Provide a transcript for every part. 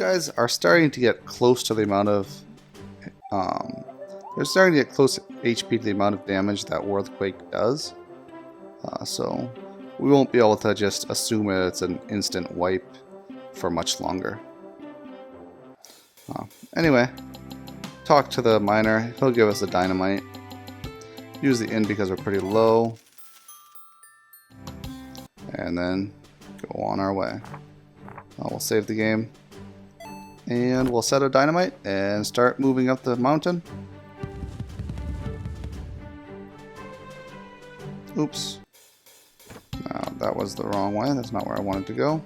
guys are starting to get close to the amount of they're starting to get close HP to the amount of damage that Earthquake does. So we won't be able to just assume it's an instant wipe for much longer. Anyway, talk to the miner. He'll give us the dynamite. Use the inn because we're pretty low. And then go on our way. We'll save the game. And we'll set a dynamite and start moving up the mountain. Oops. No, that was the wrong way. That's not where I wanted to go.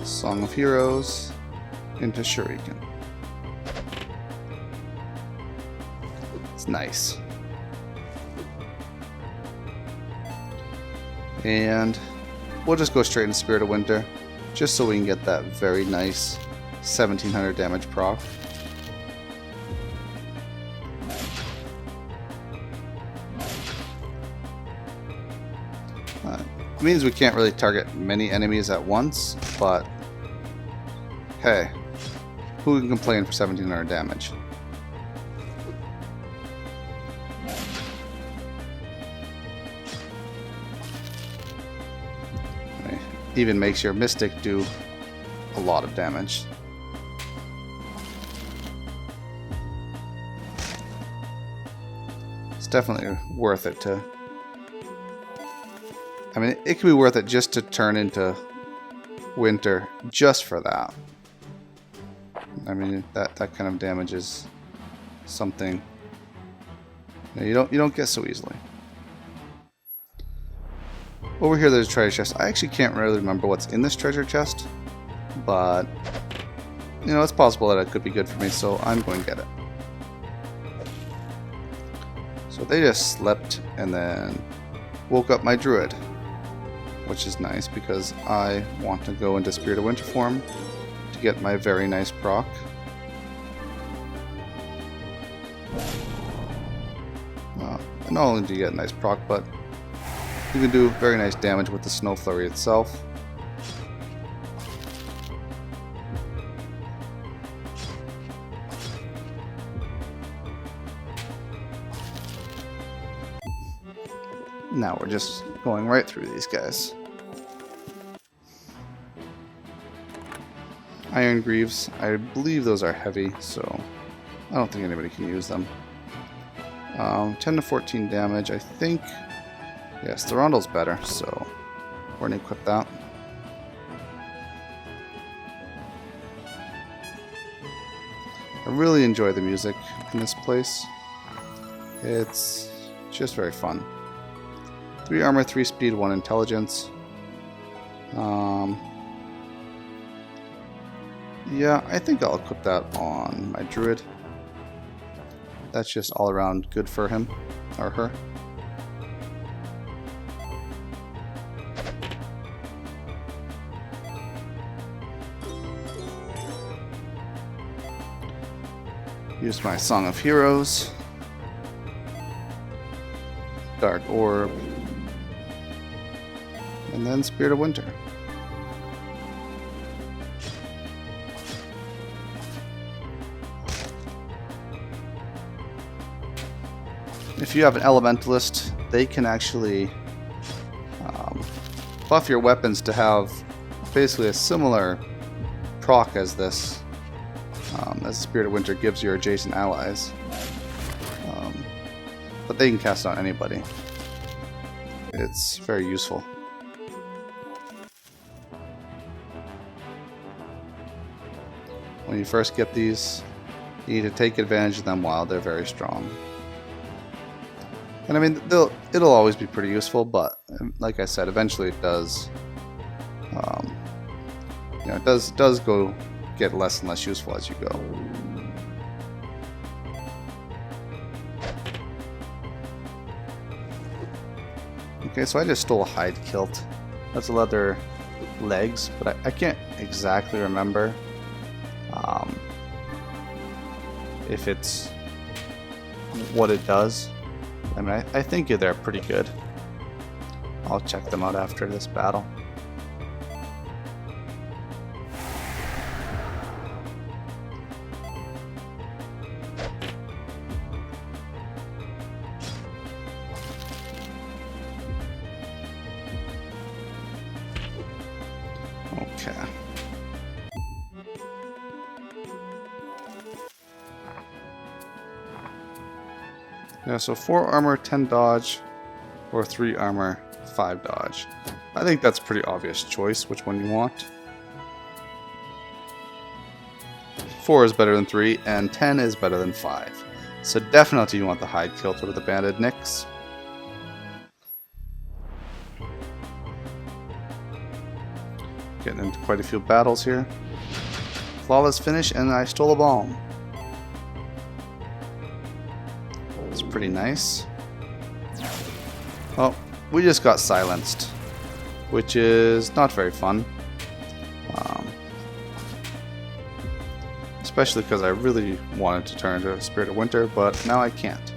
Song of Heroes into Shuriken. It's nice. And we'll just go straight into Spirit of Winter, just so we can get that very nice 1700 damage proc. It means we can't really target many enemies at once, but hey, who can complain for 1700 damage? Even makes your Mystic do a lot of damage. It's definitely worth it to... I mean, it could be worth it just to turn into Winter just for that. I mean, that kind of damage is something you don't get so easily. Over here there's a treasure chest. I actually can't really remember what's in this treasure chest, but you know, it's possible that it could be good for me, so I'm going to get it. So they just slept and then woke up my druid, which is nice because I want to go into Spirit of Winter form to get my very nice proc. And not only do you get a nice proc, but you can do very nice damage with the Snow Flurry itself. Now we're just going right through these guys. Iron Greaves, I believe those are heavy, so I don't think anybody can use them. 10 to 14 damage, I think. Yes, the Rondell's better, so we're going to equip that. I really enjoy the music in this place. It's just very fun. 3 armor, 3 speed, 1 intelligence. Yeah, I think I'll equip that on my druid. That's just all around good for him or her. Use my Song of Heroes, Dark Orb, and then Spirit of Winter. If you have an Elementalist, they can actually buff your weapons to have basically a similar proc as this. As Spirit of Winter gives your adjacent allies. But they can cast it on anybody. It's very useful. When you first get these, you need to take advantage of them while they're very strong. And I mean, it'll always be pretty useful, but like I said, eventually it does. You know, it does go get less and less useful as you go. Okay, so I just stole a hide kilt. That's leather legs, but I can't exactly remember if it's what it does. I mean, I think they're pretty good. I'll check them out after this battle. Okay. Yeah, so 4 armor, 10 dodge, or 3 armor, 5 dodge. I think that's a pretty obvious choice, which one you want. 4 is better than 3, and 10 is better than 5. So definitely you want the hide kilt over the banded Nyx. Getting into quite a few battles here. Flawless finish, and I stole a bomb. It's pretty nice. Oh, we just got silenced, which is not very fun. Especially because I really wanted to turn into Spirit of Winter, but now I can't.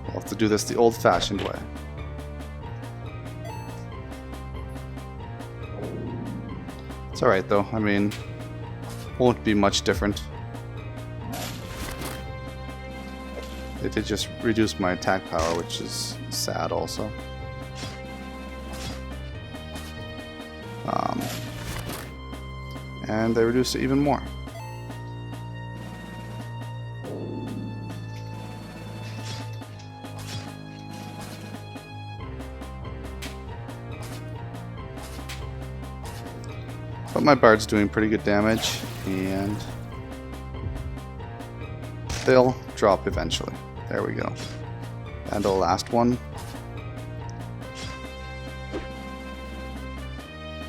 We'll have to do this the old-fashioned way. It's alright though, I mean, won't be much different. They did just reduce my attack power, which is sad also. And they reduced it even more. But my bard's doing pretty good damage, and they'll drop eventually. There we go. And the last one.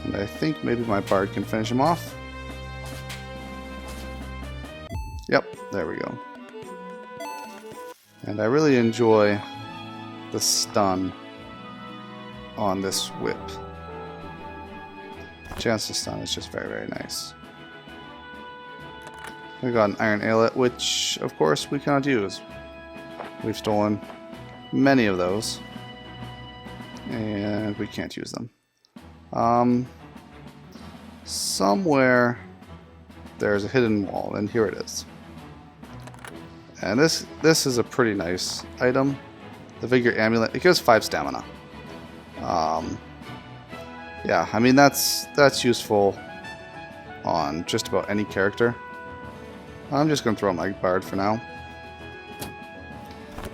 And I think maybe my bard can finish him off. Yep, there we go. And I really enjoy the stun on this whip. Chance to stun is just very, very nice. We got an Iron Amulet, which of course we cannot use. We've stolen many of those, and we can't use them. Somewhere there's a hidden wall, and here it is. And this is a pretty nice item. The Vigor Amulet. It gives 5 stamina. Yeah, I mean that's useful on just about any character. I'm just gonna throw my bard for now.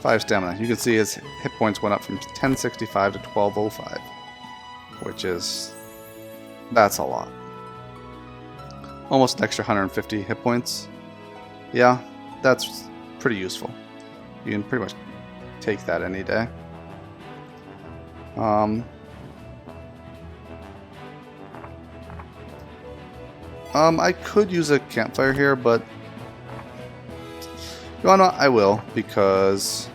5 stamina. You can see his hit points went up from 1065 to 1205, which is that's a lot. Almost an extra 150 hit points. Yeah, that's pretty useful. You can pretty much take that any day. I could use a campfire here, but you know what? I will, because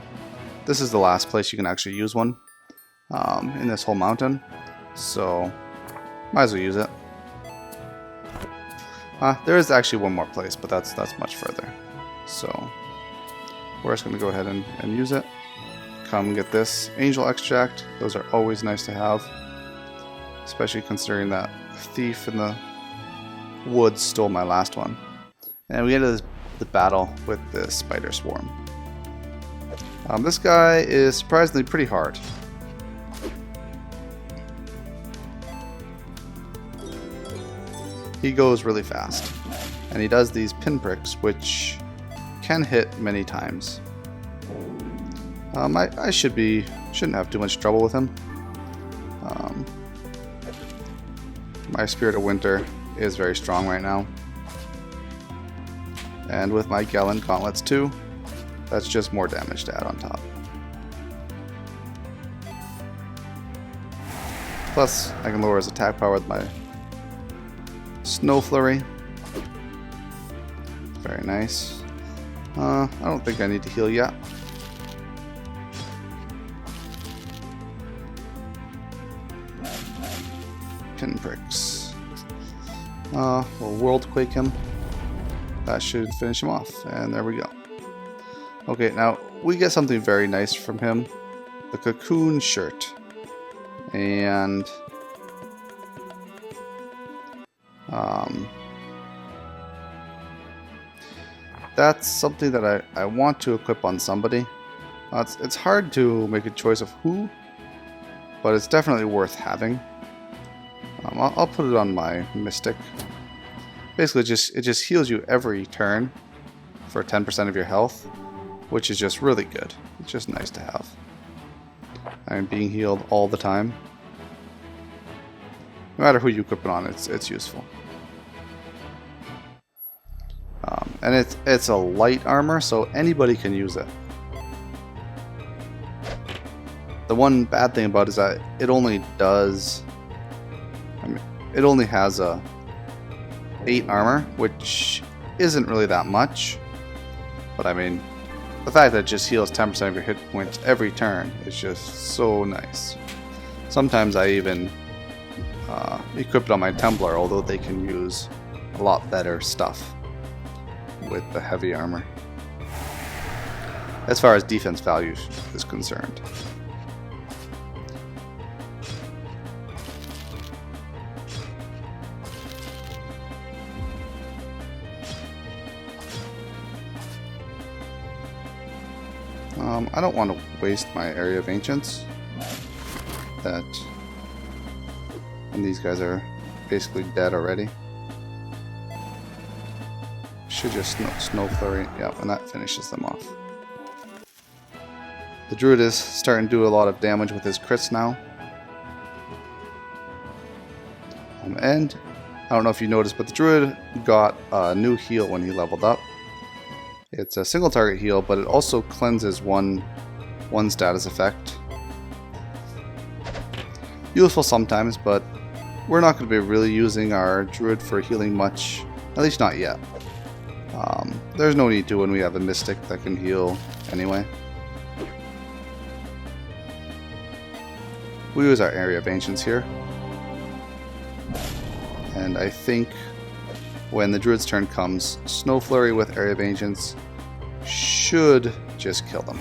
this is the last place you can actually use one in this whole mountain. So might as well use it. There is actually one more place, but that's much further. So we're just going to go ahead and use it. Come get this angel extract. Those are always nice to have, especially considering that thief in the woods stole my last one. And we get into the battle with the spider swarm. This guy is surprisingly pretty hard. He goes really fast, and he does these pinpricks, which can hit many times. I shouldn't have too much trouble with him. My Spirit of Winter is very strong right now, and with my Gallant Gauntlets too, that's just more damage to add on top. Plus, I can lower his attack power with my Snow Flurry. Very nice. I don't think I need to heal yet. Pinpricks. We'll World Quake him. That should finish him off. And there we go. Okay, now we get something very nice from him. The Cocoon Shirt. And that's something that I want to equip on somebody. It's hard to make a choice of who, but it's definitely worth having. I'll put it on my Mystic. Basically, it just heals you every turn for 10% of your health, which is just really good. It's just nice to have. I'm being healed all the time. No matter who you equip it on, it's useful. And it's a light armor, so anybody can use it. The one bad thing about it is that it only does... it only has a 8 armor, which isn't really that much. But I mean, the fact that it just heals 10% of your hit points every turn is just so nice. Sometimes I even equip it on my Templar, although they can use a lot better stuff with the heavy armor, as far as defense value is concerned. I don't want to waste my area of ancients. And these guys are basically dead already. Should just snow flurry, yeah, and that finishes them off. The druid is starting to do a lot of damage with his crits now. And I don't know if you noticed, but the druid got a new heal when he leveled up. It's a single target heal, but it also cleanses one status effect. Useful sometimes, but we're not going to be really using our druid for healing much, at least not yet. There's no need to when we have a mystic that can heal anyway. We use our area of ancients here. And I think when the druid's turn comes, Snow Flurry with area of ancients should just kill them.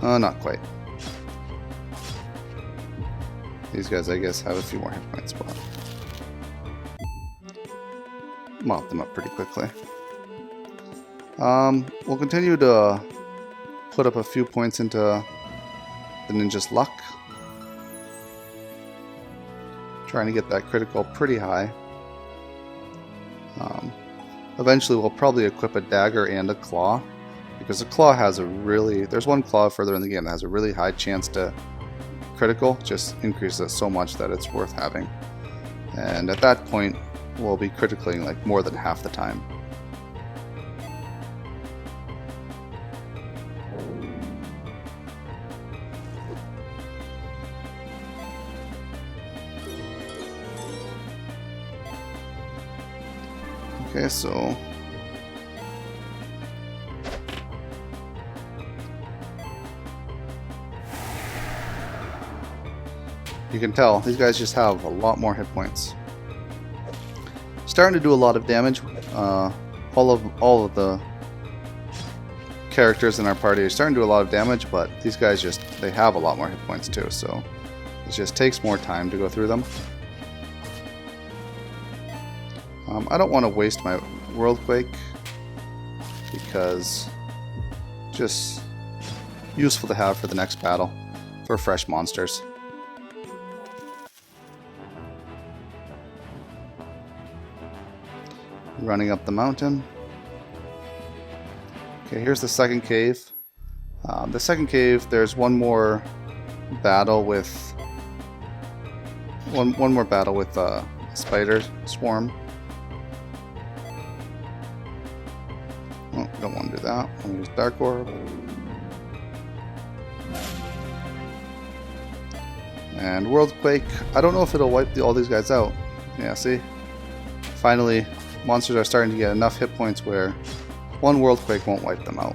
Not quite. These guys, I guess, have a few more hit points, but mop them up pretty quickly. We'll continue to put up a few points into the ninja's luck. Trying to get that critical pretty high. Eventually we'll probably equip a dagger and a claw, because the claw has a really... there's one claw further in the game that has a really high chance to critical, just increases it so much that it's worth having. And at that point, we'll be critically like more than half the time. Okay, so you can tell these guys just have a lot more hit points. Starting to do a lot of damage. All of the characters in our party are starting to do a lot of damage, but these guys they have a lot more hit points too, so it just takes more time to go through them. I don't want to waste my Worldquake because just useful to have for the next battle for fresh monsters. Running up the mountain. Okay, here's the second cave. The second cave, there's one more battle with one more battle with a spider swarm. Oh, don't want to do that. I'm going to use Dark Orb. And Worldquake. I don't know if it'll wipe all these guys out. Yeah, see? Finally, monsters are starting to get enough hit points where one Worldquake won't wipe them out.